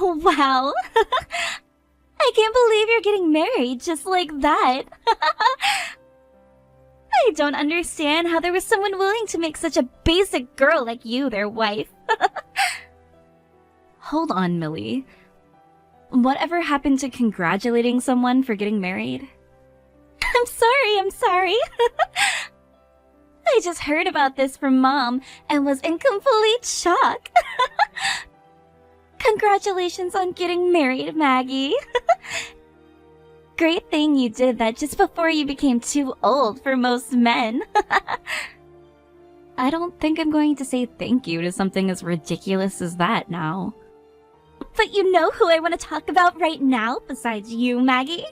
Oh, wow. I can't believe you're getting married just like that. I don't understand how there was someone willing to make such a basic girl like you their wife. Hold on, Millie. Whatever happened to congratulating someone for getting married? I'm sorry. I just heard about this from Mom and was in complete shock. Congratulations on getting married, Maggie. Great thing you did that just before you became too old for most men. I don't think I'm going to say thank you to something as ridiculous as that now. But you know who I want to talk about right now besides you, Maggie?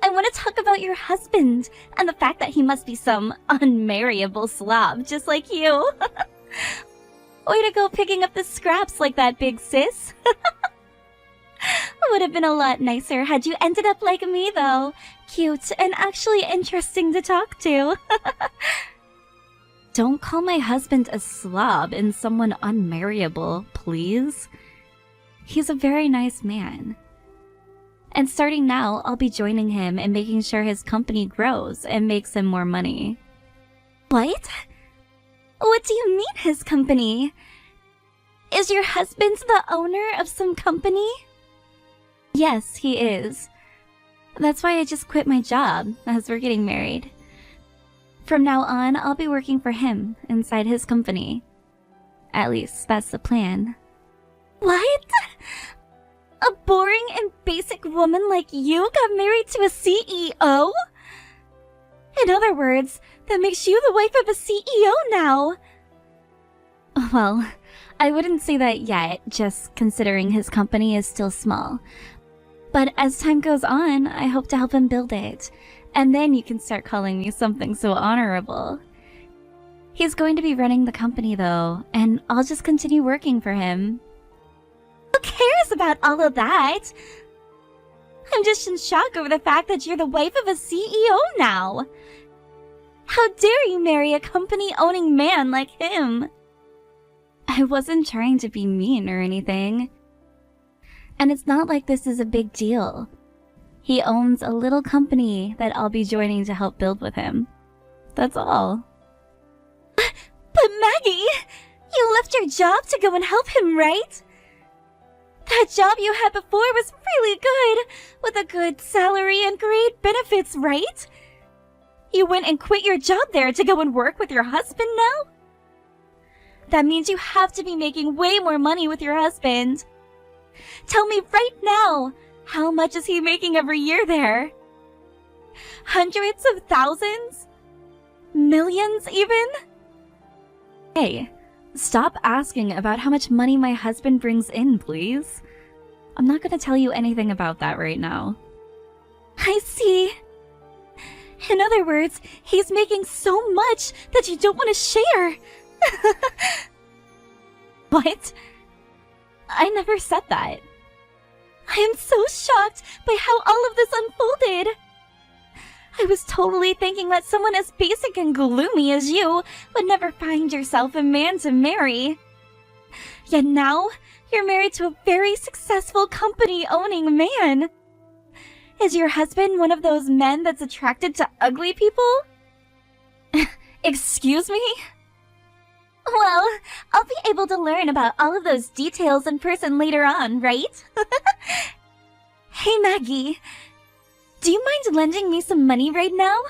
I want to talk about your husband and the fact that he must be some unmarriable slob just like you. Way to go picking up the scraps like that, big sis. Would have been a lot nicer had you ended up like me, though. Cute and actually interesting to talk to. Don't call my husband a slob and someone unmarriable, please. He's a very nice man. And starting now, I'll be joining him and making sure his company grows and makes him more money. What? What do you mean, his company? Is your husband the owner of some company? Yes, he is. That's why I just quit my job, as we're getting married. From now on, I'll be working for him inside his company. At least, that's the plan. What? A boring and basic woman like you got married to a CEO? In other words, that makes you the wife of a CEO now. Well, I wouldn't say that yet, just considering his company is still small. But as time goes on, I hope to help him build it. And then you can start calling me something so honorable. He's going to be running the company though, and I'll just continue working for him. Who cares about all of that? I'm just in shock over the fact that you're the wife of a CEO now. How dare you marry a company-owning man like him? I wasn't trying to be mean or anything. And it's not like this is a big deal. He owns a little company that I'll be joining to help build with him. That's all. But Maggie, you left your job to go and help him, right? That job you had before was really good, with a good salary and great benefits, right? You went and quit your job there to go and work with your husband now? That means you have to be making way more money with your husband. Tell me right now, how much is he making every year there? Hundreds of thousands? Millions even? Hey, stop asking about how much money my husband brings in, please. I'm not gonna tell you anything about that right now. I see. In other words, he's making so much that you don't want to share. What? I never said that. I am so shocked by how all of this unfolded. I was totally thinking that someone as basic and gloomy as you would never find yourself a man to marry. Yet now, you're married to a very successful company-owning man. Is your husband one of those men that's attracted to ugly people? Excuse me? Well, I'll be able to learn about all of those details in person later on, right? Hey Maggie, do you mind lending me some money right now?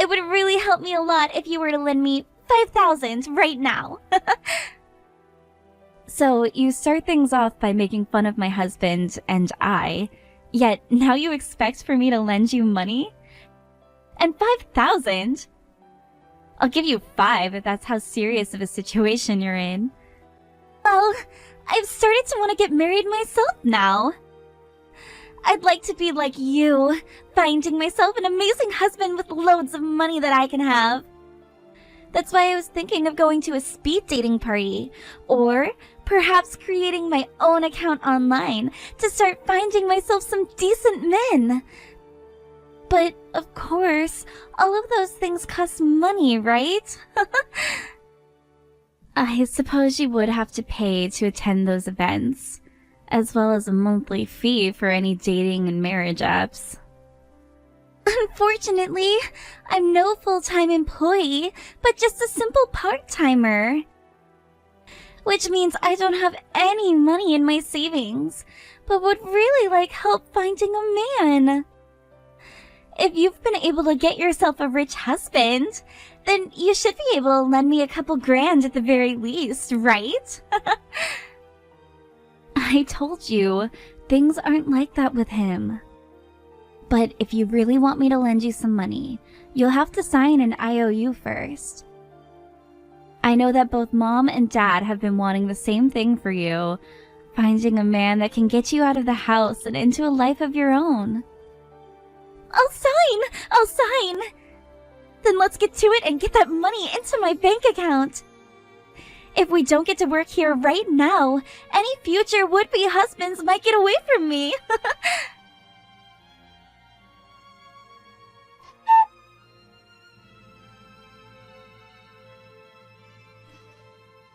It would really help me a lot if you were to lend me 5,000 right now. So you start things off by making fun of my husband and yet now you expect for me to lend you money? And 5,000? I'll give you 5 if that's how serious of a situation you're in. Well, I've started to want to get married myself now. I'd like to be like you, finding myself an amazing husband with loads of money that I can have. That's why I was thinking of going to a speed dating party, or perhaps creating my own account online to start finding myself some decent men. But, of course, all of those things cost money, right? I suppose you would have to pay to attend those events. as well as a monthly fee for any dating and marriage apps. Unfortunately, I'm no full-time employee, but just a simple part-timer. Which means I don't have any money in my savings, but would really like help finding a man. If you've been able to get yourself a rich husband, then you should be able to lend me a couple grand at the very least, right? I told you, things aren't like that with him. But if you really want me to lend you some money, you'll have to sign an IOU first. I know that both Mom and Dad have been wanting the same thing for you, finding a man that can get you out of the house and into a life of your own. I'll sign! Then let's get to it and get that money into my bank account. If we don't get to work here right now, any future would-be husbands might get away from me.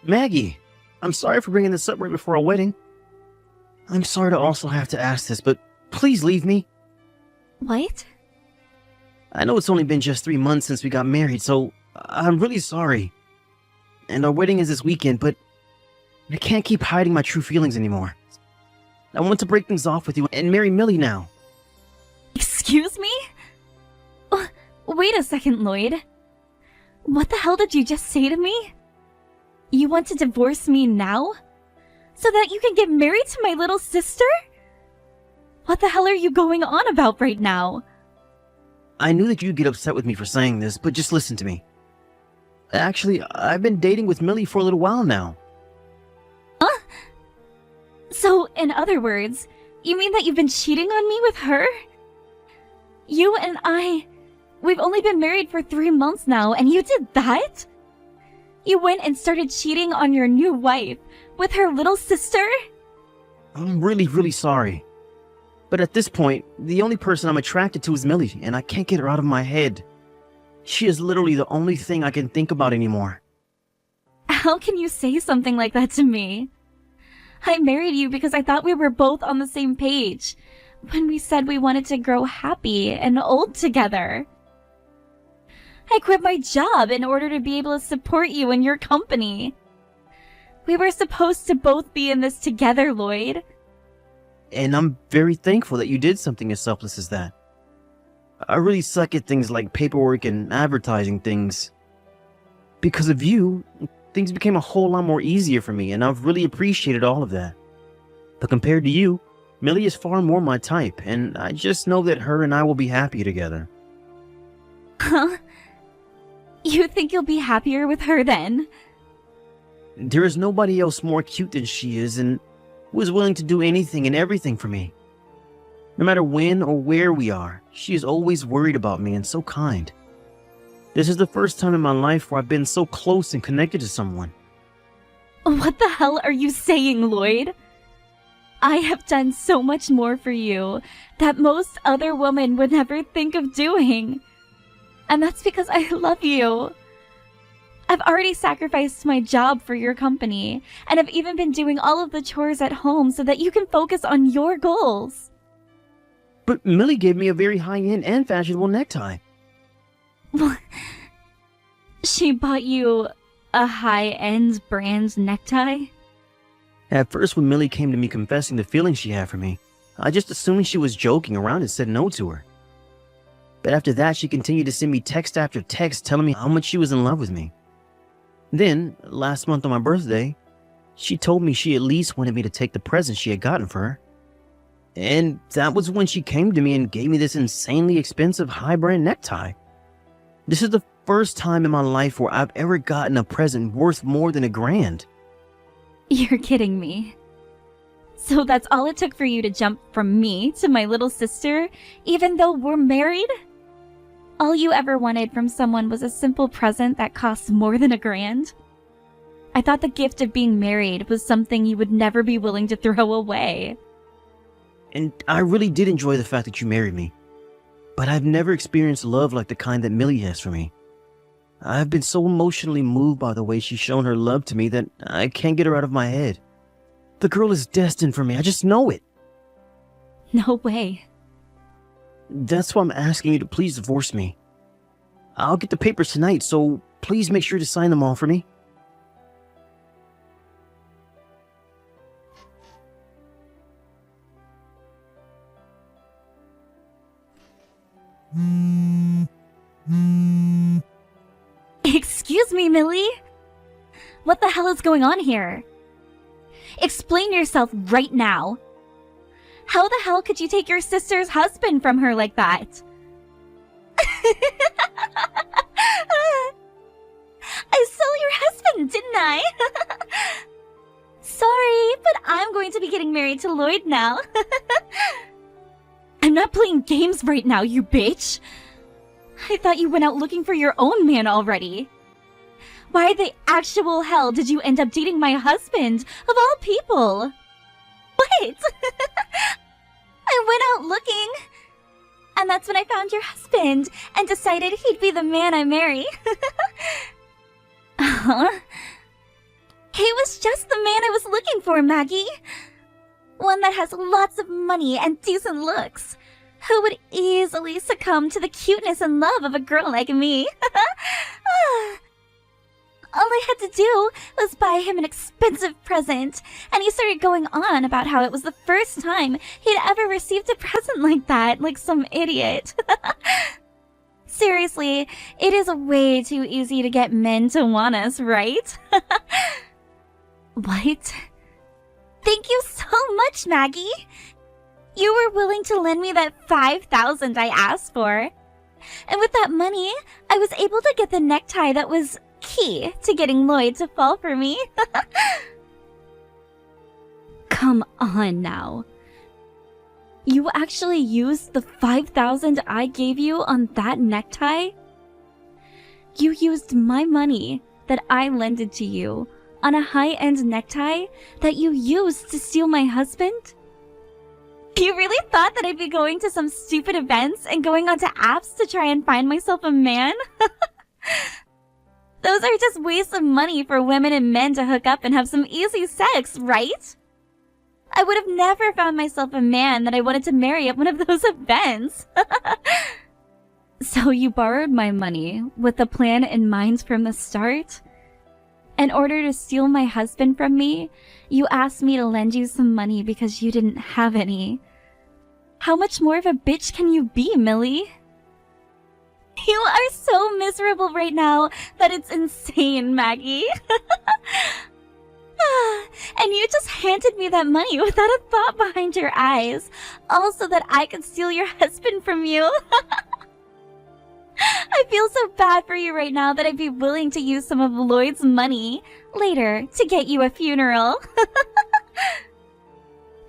Maggie, I'm sorry for bringing this up right before our wedding. I'm sorry to also have to ask this, but please leave me. What? I know it's only been just 3 months since we got married, so I'm really sorry. And our wedding is this weekend, but I can't keep hiding my true feelings anymore. I want to break things off with you and marry Millie now. Excuse me? Wait a second, Lloyd. What the hell did you just say to me? You want to divorce me now? So that you can get married to my little sister? What the hell are you going on about right now? I knew that you'd get upset with me for saying this, but just listen to me. Actually, I've been dating with Millie for a little while now. So, in other words, you mean that you've been cheating on me with her? You and we've only been married for 3 months now, and you did that? You went and started cheating on your new wife with her little sister? I'm really, really sorry. But at this point, the only person I'm attracted to is Millie, and I can't get her out of my head. She is literally the only thing I can think about anymore. How can you say something like that to me? I married you because I thought we were both on the same page when we said we wanted to grow happy and old together. I quit my job in order to be able to support you and your company. We were supposed to both be in this together, Lloyd. And I'm very thankful that you did something as selfless as that. I really suck at things like paperwork and advertising things. Because of you, things became a whole lot more easier for me, and I've really appreciated all of that. But compared to you, Millie is far more my type, and I just know that her and I will be happy together. Huh? You think you'll be happier with her then? There is nobody else more cute than she is, and who is willing to do anything and everything for me. No matter when or where we are, she is always worried about me and so kind. This is the first time in my life where I've been so close and connected to someone. What the hell are you saying, Lloyd? I have done so much more for you that most other women would never think of doing. And that's because I love you. I've already sacrificed my job for your company, and I've even been doing all of the chores at home so that you can focus on your goals. But Millie gave me a very high-end and fashionable necktie. She bought you a high-end brand necktie? At first, when Millie came to me confessing the feelings she had for me, I just assumed she was joking around and said no to her. But after that, she continued to send me text after text telling me how much she was in love with me. Then, last month on my birthday, she told me she at least wanted me to take the present she had gotten for her. And that was when she came to me and gave me this insanely expensive high-brand necktie. This is the first time in my life where I've ever gotten a present worth more than $1,000. You're kidding me. So that's all it took for you to jump from me to my little sister, even though we're married? All you ever wanted from someone was a simple present that costs more than $1,000? I thought the gift of being married was something you would never be willing to throw away. And I really did enjoy the fact that you married me. But I've never experienced love like the kind that Millie has for me. I've been so emotionally moved by the way she's shown her love to me that I can't get her out of my head. The girl is destined for me. I just know it. No way. That's why I'm asking you to please divorce me. I'll get the papers tonight, so please make sure to sign them all for me. Excuse me, Millie? What the hell is going on here? Explain yourself right now. How the hell could you take your sister's husband from her like that? I stole your husband, didn't I? Sorry, but I'm going to be getting married to Lloyd now. I'm not playing games right now, you bitch. I thought you went out looking for your own man already. Why the actual hell did you end up dating my husband, of all people? What? I went out looking, and that's when I found your husband and decided he'd be the man I marry. Huh? He was just the man I was looking for, Maggie. One that has lots of money and decent looks, who would easily succumb to the cuteness and love of a girl like me. All I had to do was buy him an expensive present, and he started going on about how it was the first time he'd ever received a present like that, like some idiot. Seriously, it is way too easy to get men to want us, right? What? Thank you so much, Maggie. You were willing to lend me that $5,000 I asked for. And with that money, I was able to get the necktie that was key to getting Lloyd to fall for me. Come on now. You actually used the $5,000 I gave you on that necktie? You used my money that I lended to you on a high-end necktie that you used to steal my husband? You really thought that I'd be going to some stupid events and going onto apps to try and find myself a man? Those are just wastes of money for women and men to hook up and have some easy sex, right? I would have never found myself a man that I wanted to marry at one of those events. So you borrowed my money with the plan in mind from the start? In order to steal my husband from me, you asked me to lend you some money because you didn't have any. How much more of a bitch can you be, Millie? You are so miserable right now that it's insane, Maggie. And you just handed me that money without a thought behind your eyes, all so that I could steal your husband from you. I feel so bad for you right now that I'd be willing to use some of Lloyd's money later to get you a funeral.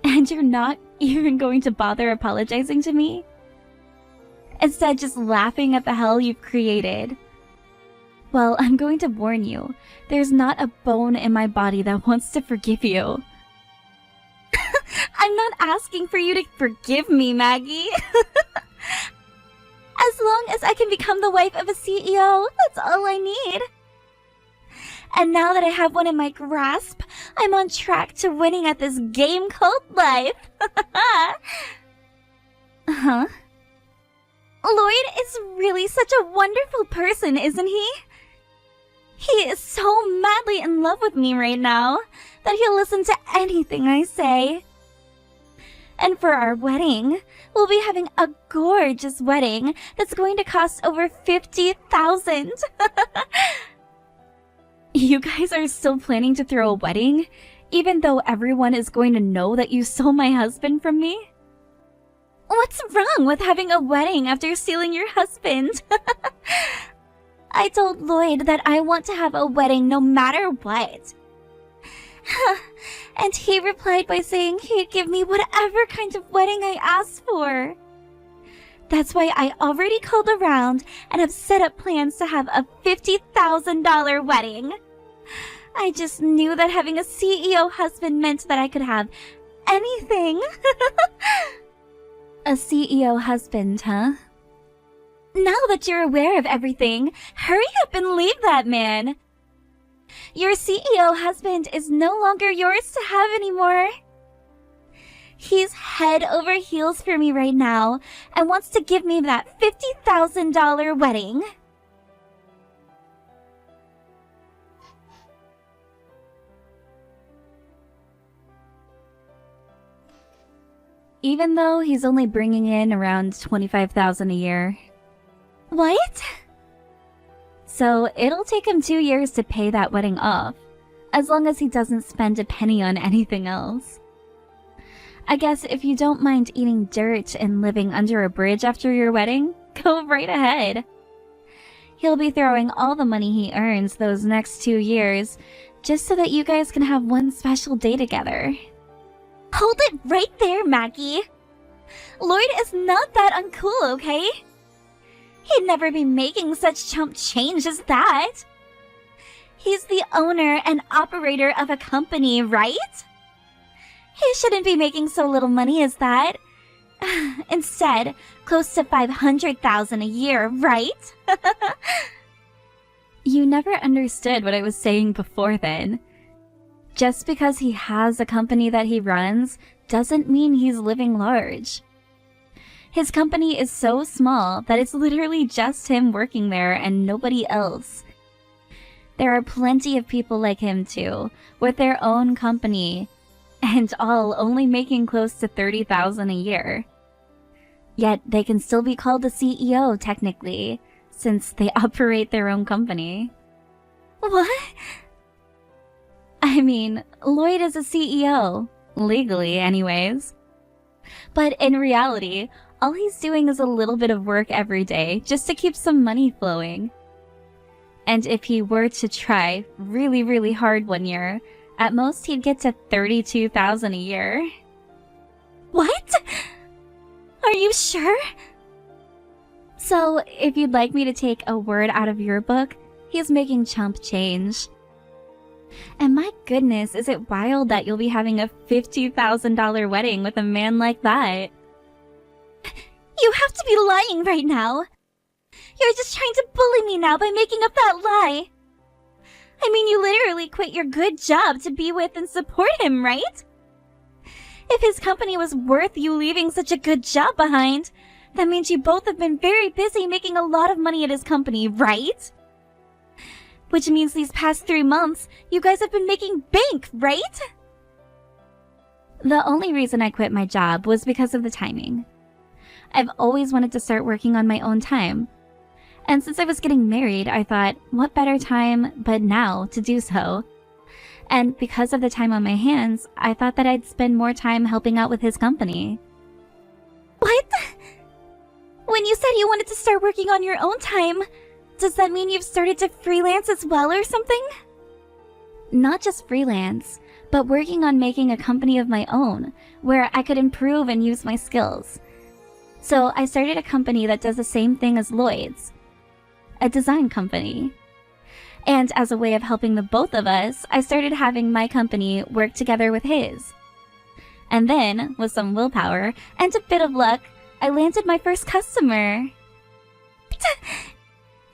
And you're not even going to bother apologizing to me? Instead, just laughing at the hell you've created. Well, I'm going to warn you, there's not a bone in my body that wants to forgive you. I'm not asking for you to forgive me, Maggie. As long as I can become the wife of a CEO, that's all I need. And now that I have one in my grasp, I'm on track to winning at this game called life. Huh? Lloyd is really such a wonderful person, isn't he? He is so madly in love with me right now that he'll listen to anything I say. And for our wedding, we'll be having a gorgeous wedding that's going to cost over $50,000. You guys are still planning to throw a wedding, even though everyone is going to know that you stole my husband from me? What's wrong with having a wedding after stealing your husband? I told Lloyd that I want to have a wedding no matter what. And he replied by saying he'd give me whatever kind of wedding I asked for. That's why I already called around and have set up plans to have a $50,000 wedding. I just knew that having a CEO husband meant that I could have anything. A CEO husband, huh? Now that you're aware of everything, hurry up and leave that man. Your CEO husband is no longer yours to have anymore. He's head over heels for me right now and wants to give me that $50,000 wedding. Even though he's only bringing in around $25,000 a year. What? So it'll take him 2 years to pay that wedding off, as long as he doesn't spend a penny on anything else. I guess if you don't mind eating dirt and living under a bridge after your wedding, go right ahead. He'll be throwing all the money he earns those next 2 years, just so that you guys can have one special day together. Hold it right there, Maggie. Lloyd is not that uncool, okay? He'd never be making such chump change as that. He's the owner and operator of a company, right? He shouldn't be making so little money as that. Instead, close to $500,000 a year, right? You never understood what I was saying before then. Just because he has a company that he runs doesn't mean he's living large. His company is so small that it's literally just him working there and nobody else. There are plenty of people like him too, with their own company, and all only making close to $30,000 a year. Yet they can still be called a CEO technically, since they operate their own company. What? I mean, Lloyd is a CEO, legally anyways. But in reality, all he's doing is a little bit of work every day just to keep some money flowing. And if he were to try really, really hard one year, at most he'd get to $32,000 a year. What? Are you sure? So, if you'd like me to take a word out of your book, he's making chump change. And my goodness, is it wild that you'll be having a $50,000 wedding with a man like that? You have to be lying right now. You're just trying to bully me now by making up that lie. I mean, you literally quit your good job to be with and support him, right? If his company was worth you leaving such a good job behind, that means you both have been very busy making a lot of money at his company, right? Which means these past 3 months, you guys have been making bank, right? The only reason I quit my job was because of the timing. I've always wanted to start working on my own time. And since I was getting married, I thought, what better time but now to do so? And because of the time on my hands, I thought that I'd spend more time helping out with his company. What? When you said you wanted to start working on your own time, does that mean you've started to freelance as well or something? Not just freelance, but working on making a company of my own, where I could improve and use my skills. So I started a company that does the same thing as Lloyd's. A design company. And as a way of helping the both of us, I started having my company work together with his. And then, with some willpower and a bit of luck, I landed my first customer.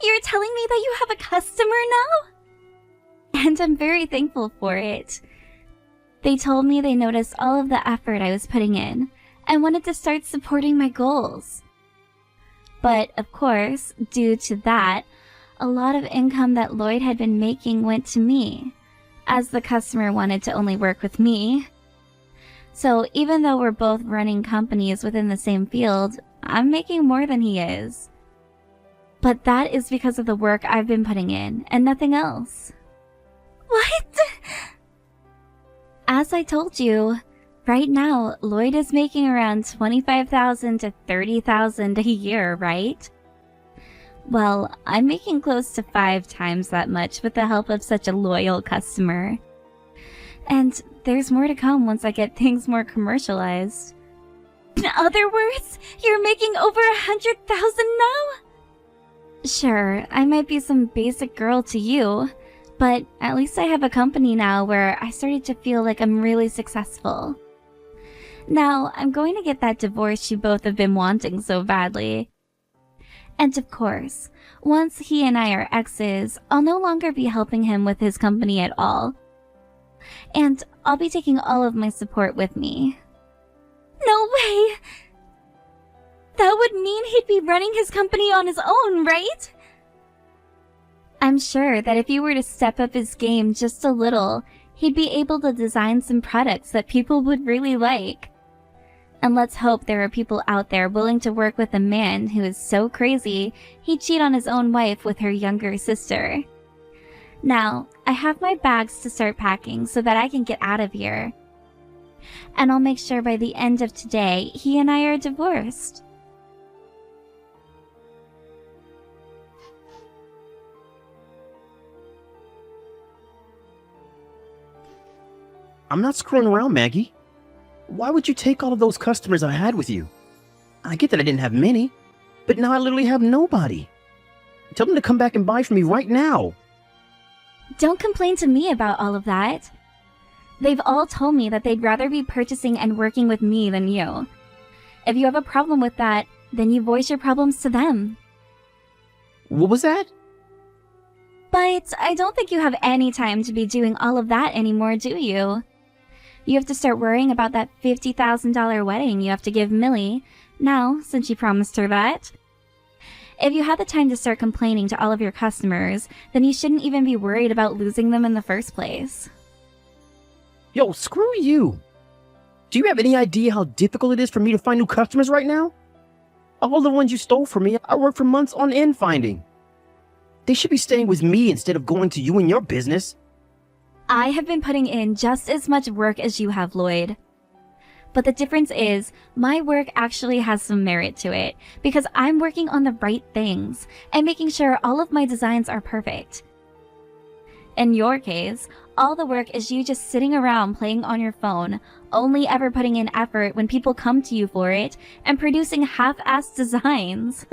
You're telling me that you have a customer now? And I'm very thankful for it. They told me they noticed all of the effort I was putting in and wanted to start supporting my goals. But, of course, due to that, a lot of income that Lloyd had been making went to me, as the customer wanted to only work with me. So even though we're both running companies within the same field, I'm making more than he is. But that is because of the work I've been putting in, and nothing else. What? As I told you, right now, Lloyd is making around $25,000 to $30,000 a year, right? Well, I'm making close to 5 times that much with the help of such a loyal customer. And there's more to come once I get things more commercialized. In other words, you're making over $100,000 now? Sure, I might be some basic girl to you, but at least I have a company now where I started to feel like I'm really successful. Now, I'm going to get that divorce you both have been wanting so badly. And of course, once he and I are exes, I'll no longer be helping him with his company at all. And I'll be taking all of my support with me. No way! That would mean he'd be running his company on his own, right? I'm sure that if he were to step up his game just a little, he'd be able to design some products that people would really like. And let's hope there are people out there willing to work with a man who is so crazy he'd cheat on his own wife with her younger sister. Now, I have my bags to start packing so that I can get out of here. And I'll make sure by the end of today, he and I are divorced. I'm not screwing around, Maggie. Why would you take all of those customers I had with you? I get that I didn't have many, but now I literally have nobody. Tell them to come back and buy from me right now. Don't complain to me about all of that. They've all told me that they'd rather be purchasing and working with me than you. If you have a problem with that, then you voice your problems to them. What was that? But I don't think you have any time to be doing all of that anymore, do you? You have to start worrying about that $50,000 wedding you have to give Millie, now, since you promised her that. If you had the time to start complaining to all of your customers, then you shouldn't even be worried about losing them in the first place. Yo, screw you. Do you have any idea how difficult it is for me to find new customers right now? All the ones you stole from me, I worked for months on end finding. They should be staying with me instead of going to you and your business. I have been putting in just as much work as you have, Lloyd. But the difference is, my work actually has some merit to it, because I'm working on the right things, and making sure all of my designs are perfect. In your case, all the work is you just sitting around playing on your phone, only ever putting in effort when people come to you for it, and producing half-assed designs.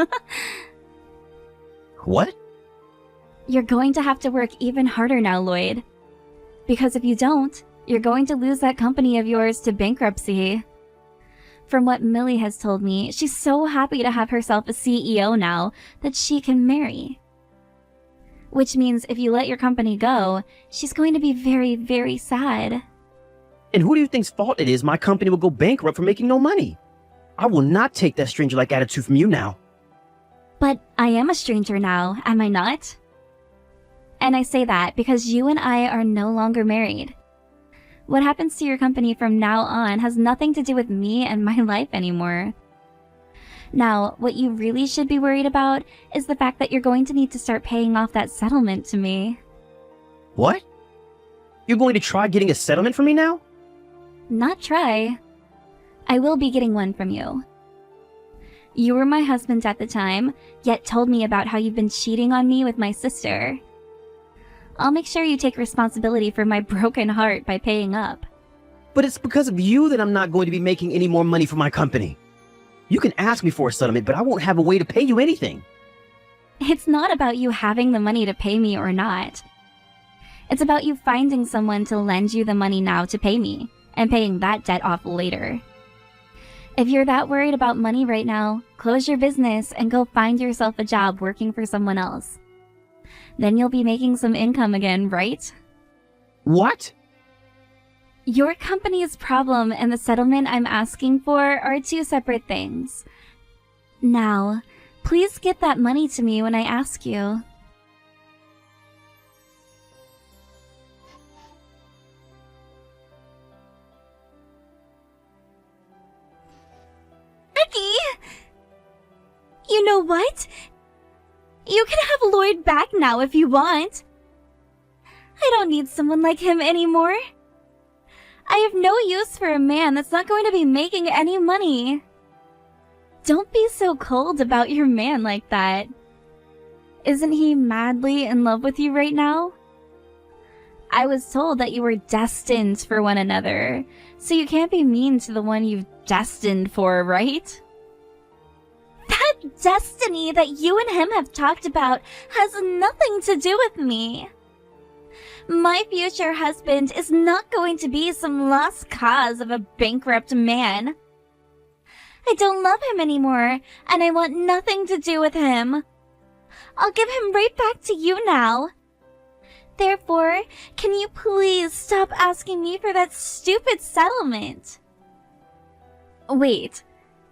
What? You're going to have to work even harder now, Lloyd. Because if you don't, you're going to lose that company of yours to bankruptcy. From what Millie has told me, she's so happy to have herself a CEO now that she can marry. Which means if you let your company go, she's going to be very, very sad. And who do you think's fault it is my company will go bankrupt for making no money? I will not take that stranger-like attitude from you now. But I am a stranger now, am I not? And I say that because you and I are no longer married. What happens to your company from now on has nothing to do with me and my life anymore. Now, what you really should be worried about is the fact that you're going to need to start paying off that settlement to me. What? You're going to try getting a settlement from me now? Not try. I will be getting one from you. You were my husband at the time, yet told me about how you've been cheating on me with my sister. I'll make sure you take responsibility for my broken heart by paying up. But it's because of you that I'm not going to be making any more money for my company. You can ask me for a settlement, but I won't have a way to pay you anything. It's not about you having the money to pay me or not. It's about you finding someone to lend you the money now to pay me, and paying that debt off later. If you're that worried about money right now, close your business and go find yourself a job working for someone else. Then you'll be making some income again, right? What? Your company's problem and the settlement I'm asking for are two separate things. Now, please get that money to me when I ask you. Becky! You know what? You can have Lloyd back now if you want. I don't need someone like him anymore. I have no use for a man that's not going to be making any money. Don't be so cold about your man like that. Isn't he madly in love with you right now? I was told that you were destined for one another, so you can't be mean to the one you've destined for, right? That destiny that you and him have talked about has nothing to do with me. My future husband is not going to be some lost cause of a bankrupt man. I don't love him anymore, and I want nothing to do with him. I'll give him right back to you now. Therefore, can you please stop asking me for that stupid settlement? Wait,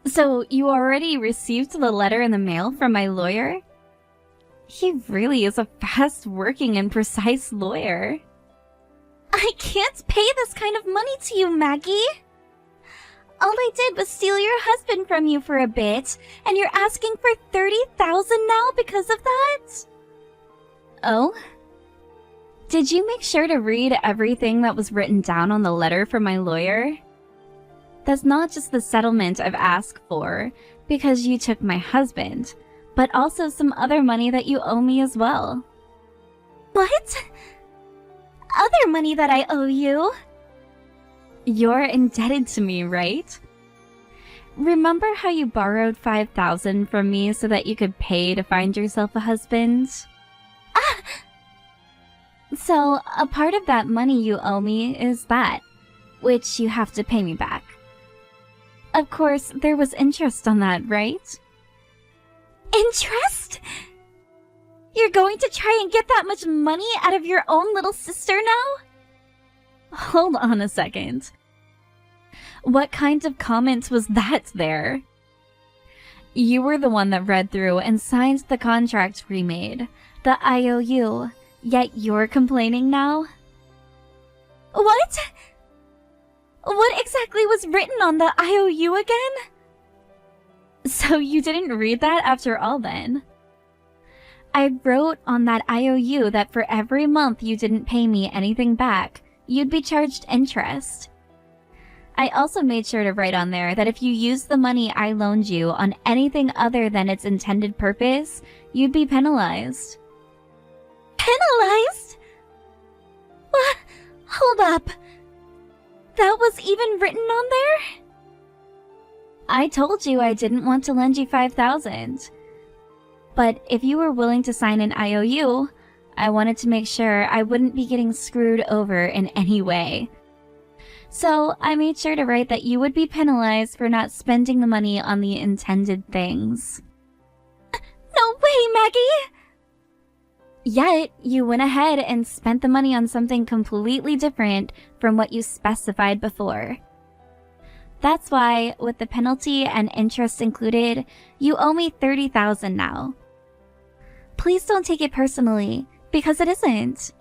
so you already received the letter in the mail from my lawyer? He really is a fast-working and precise lawyer. I can't pay this kind of money to you, Maggie. All I did was steal your husband from you for a bit, and you're asking for $30,000 now because of that? Oh? Did you make sure to read everything that was written down on the letter from my lawyer? That's not just the settlement I've asked for, because you took my husband, but also some other money that you owe me as well. What? Other money that I owe you? You're indebted to me, right? Remember how you borrowed $5,000 from me so that you could pay to find yourself a husband? Ah! So, a part of that money you owe me is that, which you have to pay me back. Of course, there was interest on that, right? Interest? You're going to try and get that much money out of your own little sister now? Hold on a second. What kind of comment was that there? You were the one that read through and signed the contract we made, the IOU, yet you're complaining now? What? What exactly was written on the IOU again? So you didn't read that after all then? I wrote on that IOU that for every month you didn't pay me anything back, you'd be charged interest. I also made sure to write on there that if you used the money I loaned you on anything other than its intended purpose, you'd be penalized. Penalized? What? Hold up. That was even written on there? I told you I didn't want to lend you $5,000. But if you were willing to sign an IOU, I wanted to make sure I wouldn't be getting screwed over in any way. So I made sure to write that you would be penalized for not spending the money on the intended things. No way, Maggie! Yet, you went ahead and spent the money on something completely different from what you specified before. That's why, with the penalty and interest included, you owe me $30,000 now. Please don't take it personally, because it isn't.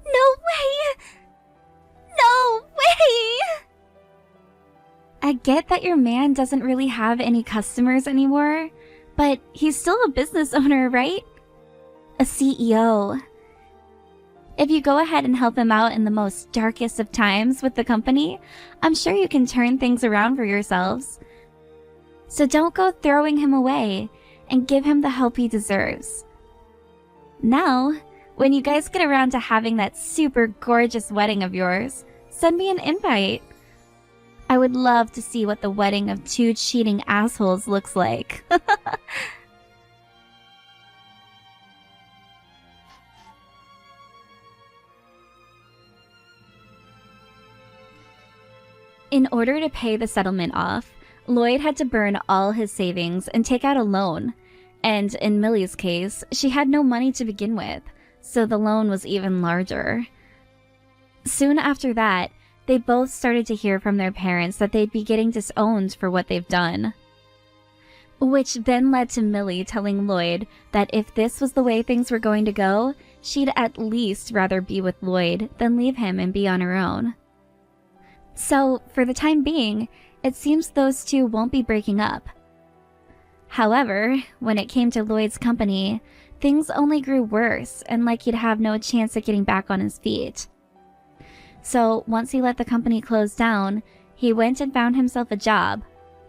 No way! No way! I get that your man doesn't really have any customers anymore, but he's still a business owner, right? A CEO. If you go ahead and help him out in the most darkest of times with the company, I'm sure you can turn things around for yourselves. So don't go throwing him away, and give him the help he deserves. Now, when you guys get around to having that super gorgeous wedding of yours, send me an invite. I would love to see what the wedding of two cheating assholes looks like. In order to pay the settlement off, Lloyd had to burn all his savings and take out a loan. And in Millie's case, she had no money to begin with, so the loan was even larger. Soon after that, they both started to hear from their parents that they'd be getting disowned for what they've done. Which then led to Millie telling Lloyd that if this was the way things were going to go, she'd at least rather be with Lloyd than leave him and be on her own. So, for the time being, it seems those two won't be breaking up. However, when it came to Lloyd's company, things only grew worse and like he'd have no chance at getting back on his feet. So, once he let the company close down, he went and found himself a job,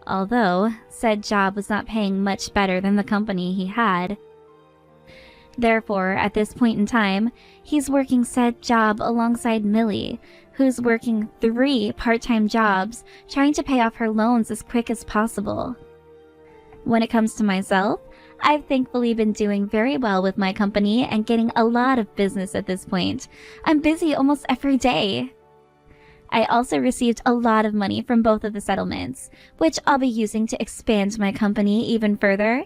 although said job was not paying much better than the company he had. Therefore, at this point in time, he's working said job alongside Millie, who's working 3 part-time jobs trying to pay off her loans as quick as possible. When it comes to myself, I've thankfully been doing very well with my company and getting a lot of business at this point. I'm busy almost every day. I also received a lot of money from both of the settlements, which I'll be using to expand my company even further.